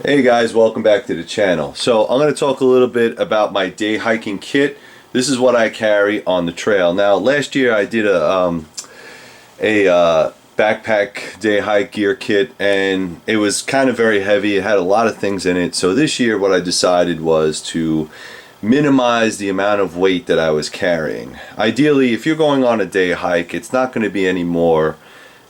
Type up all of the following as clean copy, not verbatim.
Hey guys, welcome back to the channel. So I'm going to talk a little bit about my day hiking kit. This is what I carry on the trail. Now last year I did a backpack day hike gear kit, and it was kind of very heavy. It had a lot of things in it. So this year what I decided was to minimize the amount of weight that I was carrying. Ideally, if you're going on a day hike, it's not going to be any more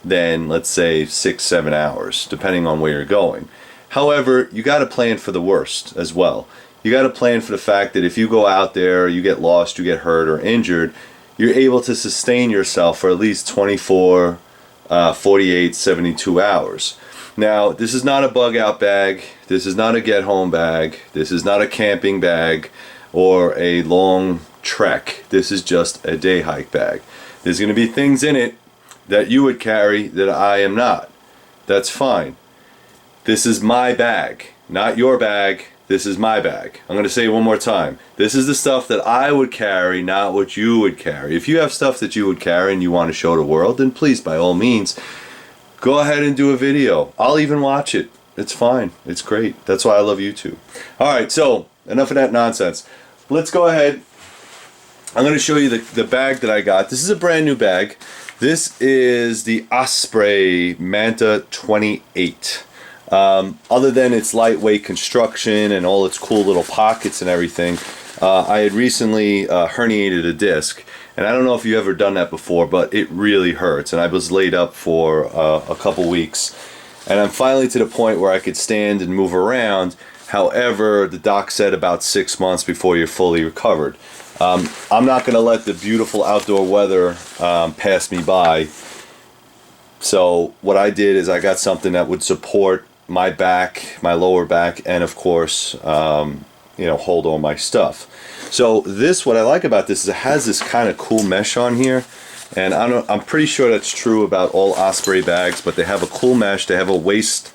than, let's say, 6-7 hours, depending on where you're going. However, you got to plan for the worst as well. You got to plan for the fact that if you go out there, you get lost, you get hurt or injured, you're able to sustain yourself for at least 24, 48, 72 hours. Now, this is not a bug out bag. This is not a get home bag. This is not a camping bag or a long trek. This is just a day hike bag. There's going to be things in it that you would carry that I am not. That's fine. This is my bag, not your bag. This is my bag. I'm going to say it one more time. This is the stuff that I would carry, not what you would carry. If you have stuff that you would carry and you want to show the world, then please, by all means, go ahead and do a video. I'll even watch it. It's fine. It's great. That's why I love YouTube. Alright, so enough of that nonsense. Let's go ahead. I'm going to show you the bag that I got. This is a brand new bag. This is the Osprey Manta 28. Other than its lightweight construction and all its cool little pockets and everything, I had recently herniated a disc, and I don't know if you've ever done that before, but it really hurts, and I was laid up for a couple weeks, and I'm finally to the point where I could stand and move around. However, the doc said about 6 months before you're fully recovered. I'm not going to let the beautiful outdoor weather pass me by, so what I did is I got something that would support my back, my lower back, and of course, hold all my stuff. So this, what I like about this is it has this kind of cool mesh on here, and I'm pretty sure that's true about all Osprey bags, but they have a cool mesh. They have a waist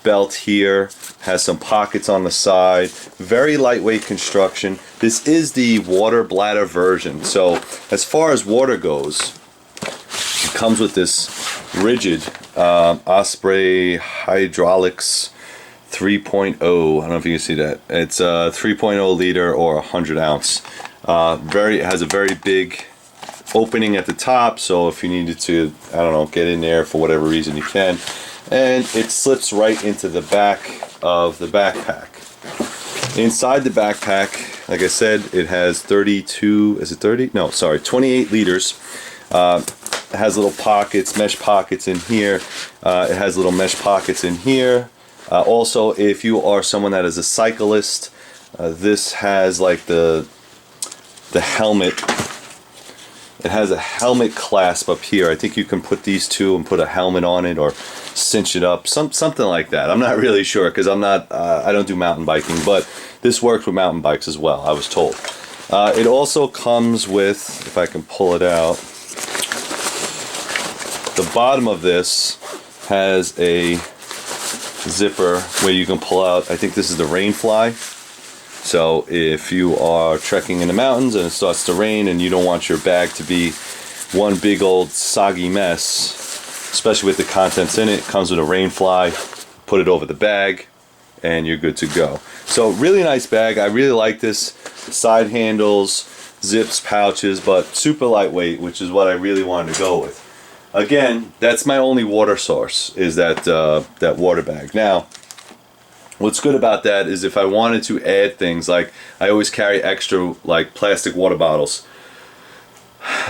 belt here, has some pockets on the side, very lightweight construction. This is the water bladder version. So as far as water goes, it comes with this rigid Osprey Hydraulics 3.0. I don't know if you can see that. It's a 3.0 liter or 100 ounce. It has a very big opening at the top, so if you needed to, I don't know, get in there for whatever reason, you can. And it slips right into the back of the backpack. Inside the backpack, like I said, it has 32, is it 30? No, sorry, 28 liters. It has little pockets, mesh pockets in here. It has little mesh pockets in here. Also, if you are someone that is a cyclist, this has like the helmet. It has a helmet clasp up here. I think you can put these two and put a helmet on it or cinch it up, something like that. I'm not really sure because I don't do mountain biking, but this works with mountain bikes as well, I was told. It also comes with, if I can pull it out, the bottom of this has a zipper where you can pull out, I think this is the rain fly. So if you are trekking in the mountains and it starts to rain and you don't want your bag to be one big old soggy mess, especially with the contents in it, it comes with a rain fly, put it over the bag, and you're good to go. So really nice bag. I really like this. Side handles, zips, pouches, but super lightweight, which is what I really wanted to go with. Again, that's my only water source, is that water bag. Now, what's good about that is if I wanted to add things, like I always carry extra like plastic water bottles.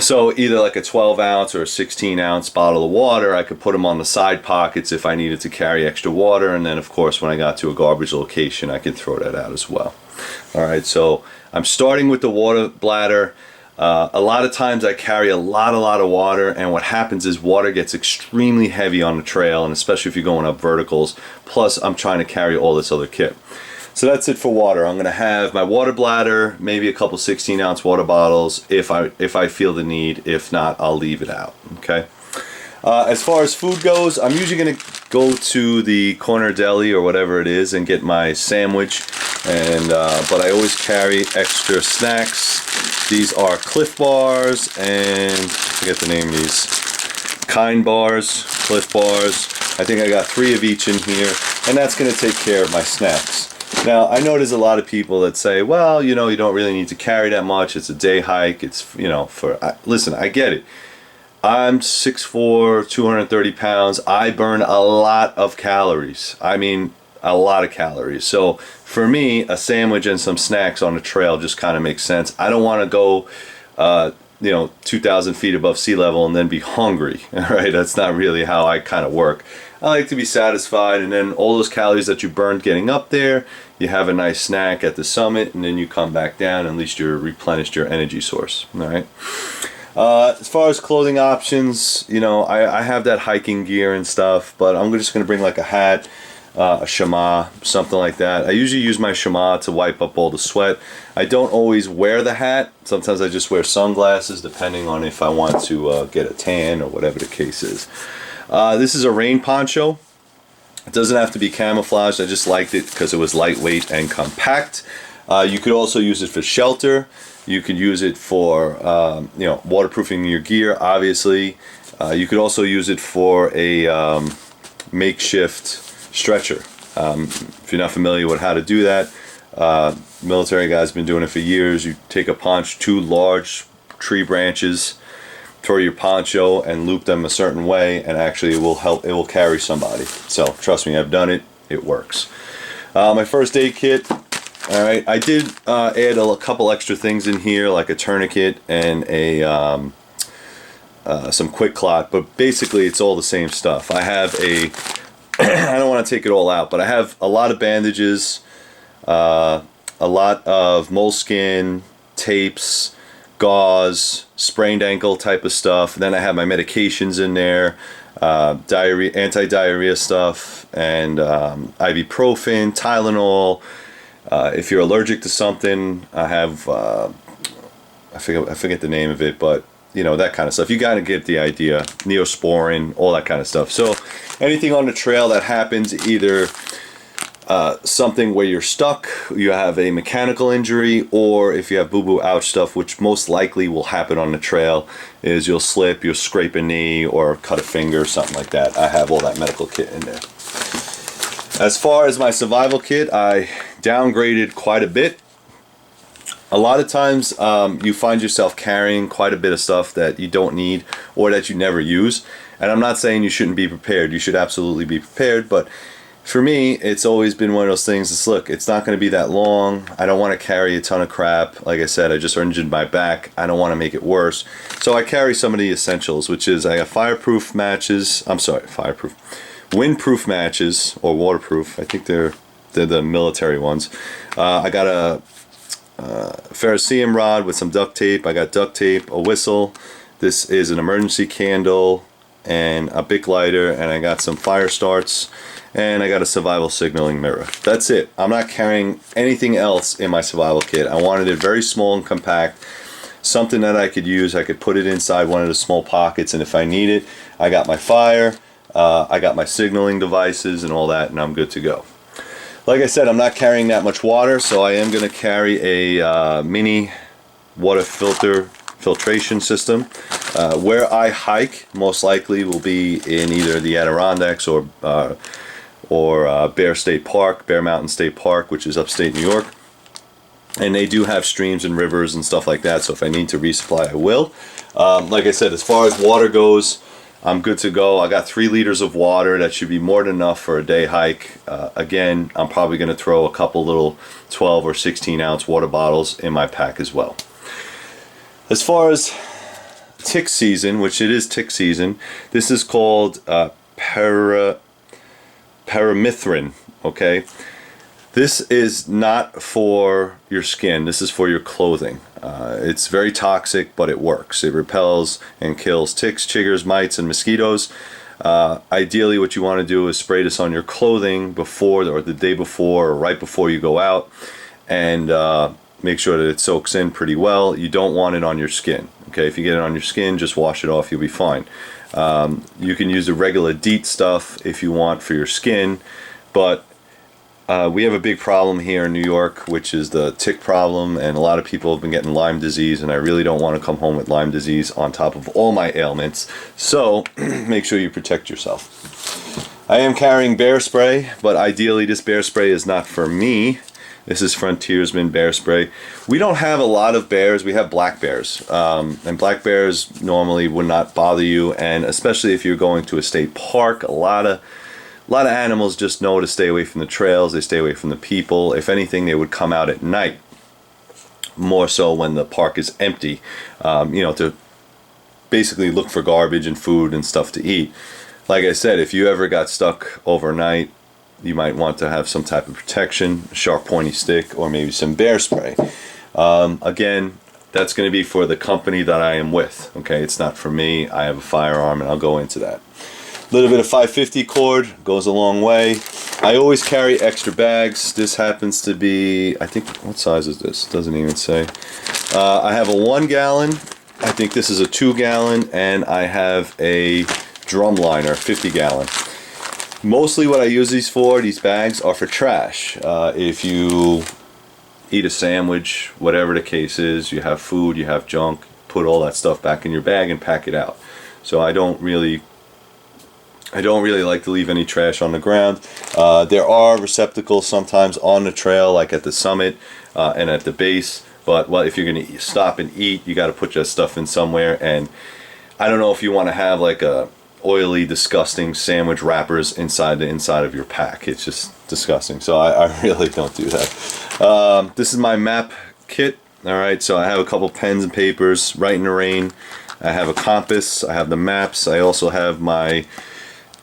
So either like a 12 ounce or a 16 ounce bottle of water, I could put them on the side pockets if I needed to carry extra water, and then of course when I got to a garbage location I could throw that out as well. Alright, so I'm starting with the water bladder. A lot of times I carry a lot of water, and what happens is water gets extremely heavy on the trail, and especially if you're going up verticals. Plus I'm trying to carry all this other kit. So that's it for water. I'm going to have my water bladder, maybe a couple 16-ounce water bottles if I feel the need. If not, I'll leave it out. Okay. As far as food goes, I'm usually going to go to the corner deli or whatever it is and get my sandwich. But I always carry extra snacks. These are Cliff Bars and I forget the name of these. Kind Bars, Cliff Bars. I think I got 3 of each in here, and that's going to take care of my snacks. Now, I know there's a lot of people that say, well, you know, you don't really need to carry that much. It's a day hike. It's, you know, listen, I get it. I'm 6'4", 230 pounds. I burn a lot of calories. I mean, a lot of calories. So for me, a sandwich and some snacks on a trail just kind of makes sense. I don't want to go, you know, 2,000 feet above sea level and then be hungry. All right, that's not really how I kind of work. I like to be satisfied, and then all those calories that you burned getting up there, you have a nice snack at the summit, and then you come back down, and at least you're replenished your energy source. All right. As far as clothing options, you know, I have that hiking gear and stuff, but I'm just going to bring like a hat, a chamois, something like that. I usually use my chamois to wipe up all the sweat. I don't always wear the hat. Sometimes I just wear sunglasses, depending on if I want to get a tan or whatever the case is. This is a rain poncho. It doesn't have to be camouflaged. I just liked it because it was lightweight and compact. You could also use it for shelter. You could use it for you know, waterproofing your gear, obviously. You could also use it for a makeshift stretcher. If you're not familiar with how to do that, military guys have been doing it for years. You take a poncho, 2 large tree branches for your poncho and loop them a certain way, and actually it will help, it will carry somebody. So trust me, I've done it, it works. My first aid kit, all right, I did add a couple extra things in here, like a tourniquet and a some quick clot, but basically it's all the same stuff. I have a I don't want to take it all out, but I have a lot of bandages, a lot of moleskin, tapes, gauze, sprained ankle type of stuff. Then I have my medications in there, diarrhea, anti-diarrhea stuff, and ibuprofen, Tylenol. If you're allergic to something, I have I forget the name of it, but you know, that kind of stuff. You got to get the idea. Neosporin, all that kind of stuff. So anything on the trail that happens, either something where you're stuck, you have a mechanical injury, or if you have boo-boo ouch stuff, which most likely will happen on the trail, is you'll slip, you'll scrape a knee or cut a finger, something like that. I have all that medical kit in there. As far as my survival kit, I downgraded quite a bit. A lot of times you find yourself carrying quite a bit of stuff that you don't need or that you never use. And I'm not saying you shouldn't be prepared. You should absolutely be prepared. But for me, it's always been one of those things that's, look, it's not going to be that long. I don't want to carry a ton of crap. Like I said, I just injured my back. I don't want to make it worse. So I carry some of the essentials, which is I got fireproof matches. I'm sorry, fireproof. Windproof matches, or waterproof. I think they're the military ones. I got a ferrocerium rod with some duct tape. I got duct tape, a whistle. This is an emergency candle and a Bic lighter, and I got some fire starts, and I got a survival signaling mirror. That's it. I'm not carrying anything else in my survival kit. I wanted it very small and compact, something that I could use. I could put it inside one of the small pockets, and if I need it, I got my fire, I got my signaling devices and all that, and I'm good to go. Like I said, I'm not carrying that much water, so I am going to carry a mini water filtration system. Where I hike, most likely will be in either the Adirondacks or Bear Mountain State Park, which is upstate New York. And they do have streams and rivers and stuff like that, so if I need to resupply, I will. Like I said, as far as water goes, I'm good to go. I got 3 liters of water. That should be more than enough for a day hike. Again, I'm probably going to throw a couple little 12 or 16 ounce water bottles in my pack as well. As far as tick season, which it is tick season, this is called paramithrin, okay? This is not for your skin. This is for your clothing. It's very toxic, but it works. It repels and kills ticks, chiggers, mites, and mosquitoes. Ideally, what you want to do is spray this on your clothing before or the day before or right before you go out, and make sure that it soaks in pretty well. You don't want it on your skin. Okay, if you get it on your skin, just wash it off. You'll be fine. You can use the regular DEET stuff if you want for your skin, but we have a big problem here in New York, which is the tick problem, and a lot of people have been getting Lyme disease, and I really don't want to come home with Lyme disease on top of all my ailments. So make sure you protect yourself. I am carrying bear spray, but ideally this bear spray is not for me. This is Frontiersman bear spray. We don't have a lot of bears. We have black bears. And black bears normally would not bother you, and especially if you're going to a state park, a lot of animals just know to stay away from the trails. They stay away from the people. If anything, they would come out at night, more so when the park is empty, to basically look for garbage and food and stuff to eat. Like I said, if you ever got stuck overnight, you might want to have some type of protection, a sharp pointy stick, or maybe some bear spray. Again, that's going to be for the company that I am with. Okay, it's not for me. I have a firearm, and I'll go into that. A little bit of 550 cord goes a long way. I always carry extra bags. This happens to be, I think, what size is this? Doesn't even say. I have a 1 gallon. I think this is a 2 gallon, and I have a drum liner, 50 gallon. Mostly what I use these bags are for trash. If you eat a sandwich, whatever the case is, you have food, you have junk, put all that stuff back in your bag and pack it out. So I don't really like to leave any trash on the ground. There are receptacles sometimes on the trail, like at the summit and at the base. But if you're going to stop and eat, you got to put your stuff in somewhere. And I don't know if you want to have like a oily, disgusting sandwich wrappers inside of your pack. It's just disgusting. So I really don't do that. This is my map kit. All right, so I have a couple pens and papers, Write in the Rain. I have a compass. I have the maps. I also have my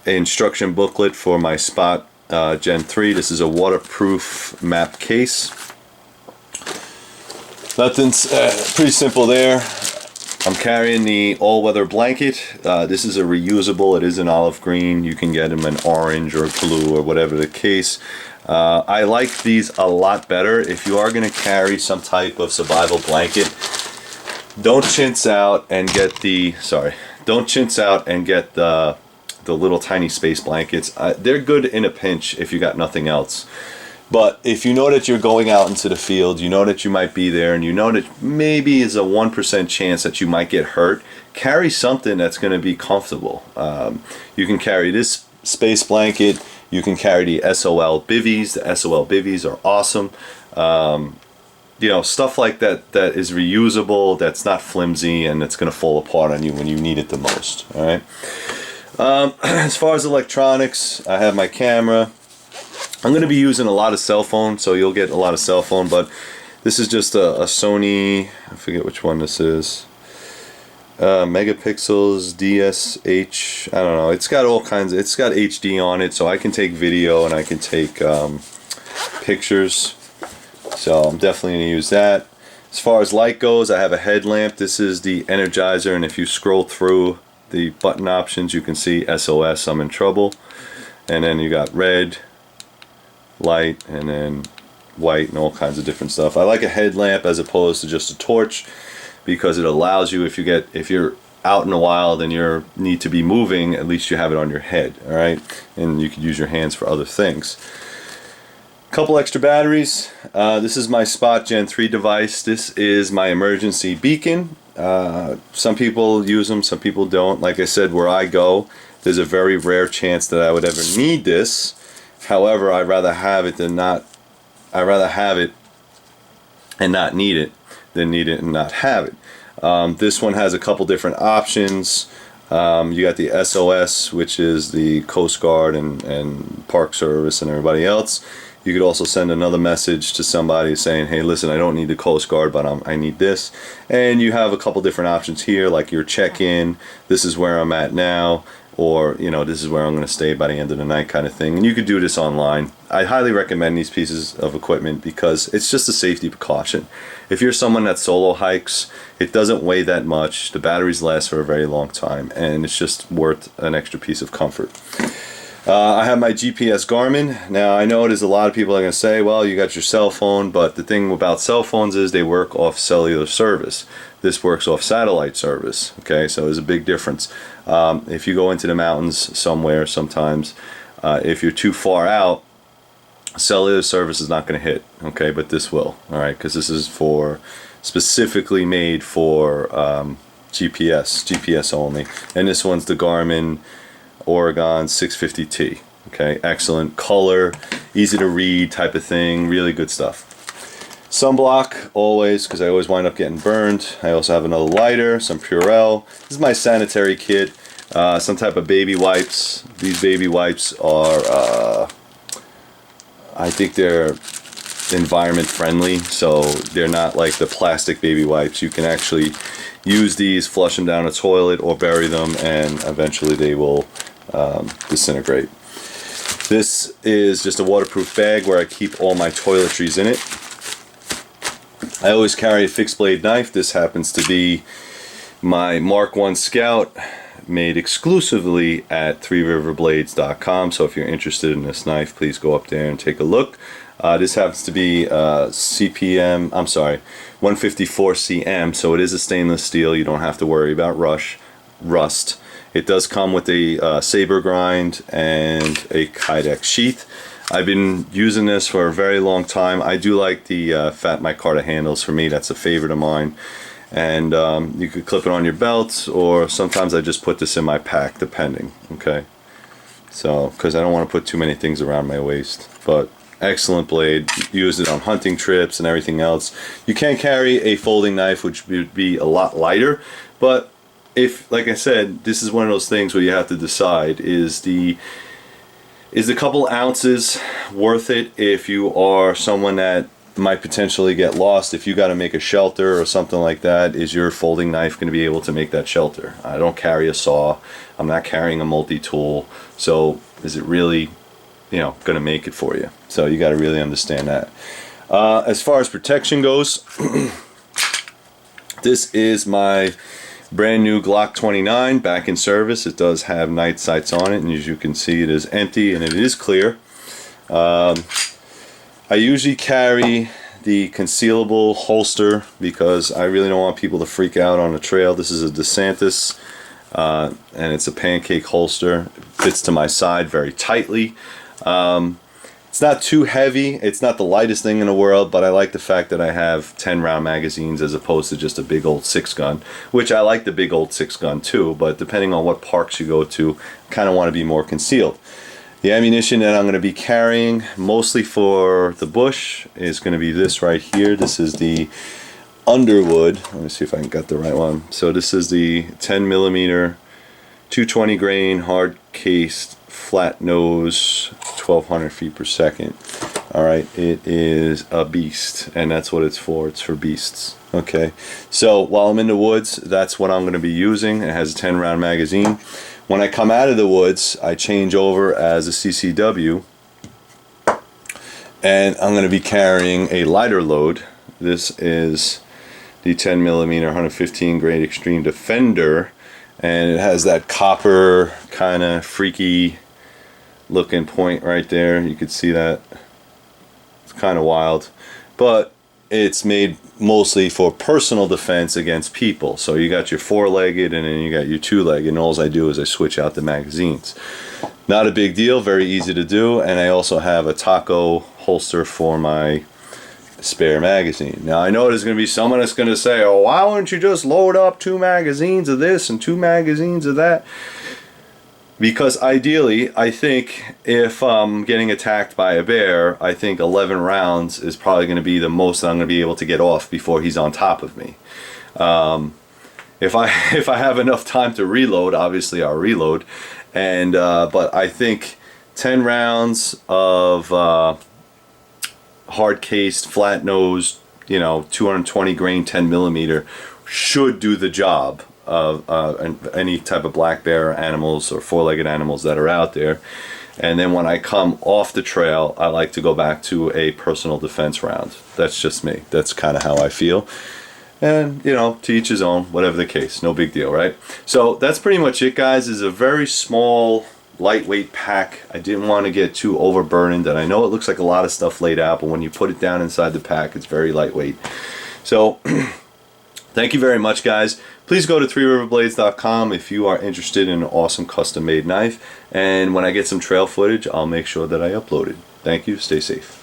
instruction booklet for my Spot Gen 3. This is a waterproof map case. Nothing's pretty simple there. I'm carrying the all-weather blanket. This is a reusable. It is an olive green. You can get them in orange or blue or whatever the case. I like these a lot better. If you are going to carry some type of survival blanket, don't chintz out and get the little tiny space blankets. They're good in a pinch if you got nothing else. But if you know that you're going out into the field, you know that you might be there, and you know that maybe is a 1% chance that you might get hurt, carry something that's going to be comfortable. You can carry this space blanket. You can carry the SOL bivvies. The SOL bivvies are awesome. Stuff like that is reusable, that's not flimsy, and it's going to fall apart on you when you need it the most. All right. As far as electronics, I have my camera. I'm going to be using a lot of cell phone, so you'll get a lot of cell phone, but this is just a Sony, I forget which one this is, megapixels, DSH, I don't know, it's got all kinds, it's got HD on it, so I can take video and I can take pictures, so I'm definitely going to use that. As far as light goes, I have a headlamp. This is the Energizer, and if you scroll through the button options, you can see SOS, I'm in trouble, and then you got red, light, and then white, and all kinds of different stuff. I like a headlamp as opposed to just a torch, because it allows you, if you're out in the wild and you need to be moving, at least you have it on your head. All right, and you could use your hands for other things. Couple extra batteries. This is my Spot Gen 3 device. This is my emergency beacon. Some people use them, some people don't. Like I said, where I go, there's a very rare chance that I would ever need this. However, I'd rather have it and not need it than need it and not have it. This one has a couple different options. You got the SOS, which is the Coast Guard and Park Service and everybody else. You could also send another message to somebody saying, hey, listen, I don't need the Coast Guard, but I need this. And you have a couple different options here, like your check-in, this is where I'm at now, or this is where I'm going to stay by the end of the night kind of thing. And you could do this online. I highly recommend these pieces of equipment because it's just a safety precaution. If you're someone that solo hikes, it doesn't weigh that much, the batteries last for a very long time, and it's just worth an extra piece of comfort. I have my GPS Garmin. Now I know there's a lot of people are going to say, well, you got your cell phone, but the thing about cell phones is they work off cellular service. This works off satellite service. Okay, so there's a big difference. If you go into the mountains somewhere, sometimes if you're too far out, cellular service is not going to hit. Okay, but this will. All right, because this is specifically made for GPS only, and this one's the Garmin Oregon 650T. Okay, excellent color, easy to read type of thing, really good stuff. Sunblock, always, because I always wind up getting burned. I also have another lighter, some Purell. This is my sanitary kit, some type of baby wipes. These baby wipes are, I think they're environment friendly, so they're not like the plastic baby wipes. You can actually use these, flush them down a toilet, or bury them, and eventually they will disintegrate. This is just a waterproof bag where I keep all my toiletries in it. I always carry a fixed blade knife. This happens to be my Mark I Scout, made exclusively at threeriverblades.com. So if you're interested in this knife, please go up there and take a look. This happens to be CPM, I'm sorry, 154 CM, so it is a stainless steel. You don't have to worry about rust. It does come with a saber grind and a Kydex sheath. I've been using this for a very long time. I do like the fat micarta handles. For me, that's a favorite of mine. And you could clip it on your belt, or sometimes I just put this in my pack, depending. Okay, so because I don't want to put too many things around my waist. But excellent blade. Use it on hunting trips and everything else. You can carry a folding knife, which would be a lot lighter. But if, like I said, this is one of those things where you have to decide: is the couple ounces worth it if you are someone that might potentially get lost? If you got to make a shelter or something like that, is your folding knife going to be able to make that shelter? I don't carry a saw. I'm not carrying a multi-tool. So is it really, going to make it for you? So you got to really understand that. As far as protection goes, this is my brand new Glock 29, back in service. It does have night sights on it, and as you can see, it is empty and it is clear. I usually carry the concealable holster because I really don't want people to freak out on the trail. This is a DeSantis, and it's a pancake holster. It fits to my side very tightly. It's not too heavy. It's not the lightest thing in the world, but I like the fact that I have 10 round magazines as opposed to just a big old 6-gun, which I like the big old 6-gun too, but depending on what parks you go to, kind of want to be more concealed. The ammunition that I'm going to be carrying mostly for the bush is going to be this right here. This is the Underwood. Let me see if I can get the right one. So this is the 10mm 220 grain hard cased flat nose 1200 feet per second. Alright, it is a beast, and that's what it's for. It's for beasts. Okay, so while I'm in the woods, that's what I'm going to be using. It has a 10 round magazine. When I come out of the woods, I change over as a CCW, and I'm going to be carrying a lighter load. This is the 10mm 115 grain Extreme Defender, and it has that copper kind of freaky looking point right there. You can see that. It's kind of wild, but it's made mostly for personal defense against people. So you got your 4-legged and then you got your 2-legged, and all I do is I switch out the magazines. Not a big deal, very easy to do. And I also have a taco holster for my spare magazine. Now I know there's going to be someone that's going to say, oh, why wouldn't you just load up 2 magazines of this and 2 magazines of that? Because ideally, I think if I'm getting attacked by a bear, I think 11 rounds is probably going to be the most that I'm going to be able to get off before he's on top of me. If I have enough time to reload, obviously I'll reload. And but I think 10 rounds of hard cased, flat nosed, 220 grain 10mm should do the job of any type of black bear animals or 4-legged animals that are out there. And then when I come off the trail, I like to go back to a personal defense round. That's just me. That's kind of how I feel. And to each his own, whatever the case, no big deal, right? So that's pretty much it, guys. It's a very small, lightweight pack. I didn't want to get too overburdened, and I know it looks like a lot of stuff laid out, but when you put it down inside the pack, it's very lightweight. So thank you very much, guys. Please go to threeriverblades.com if you are interested in an awesome custom made knife, and when I get some trail footage, I'll make sure that I upload it. Thank you. Stay safe.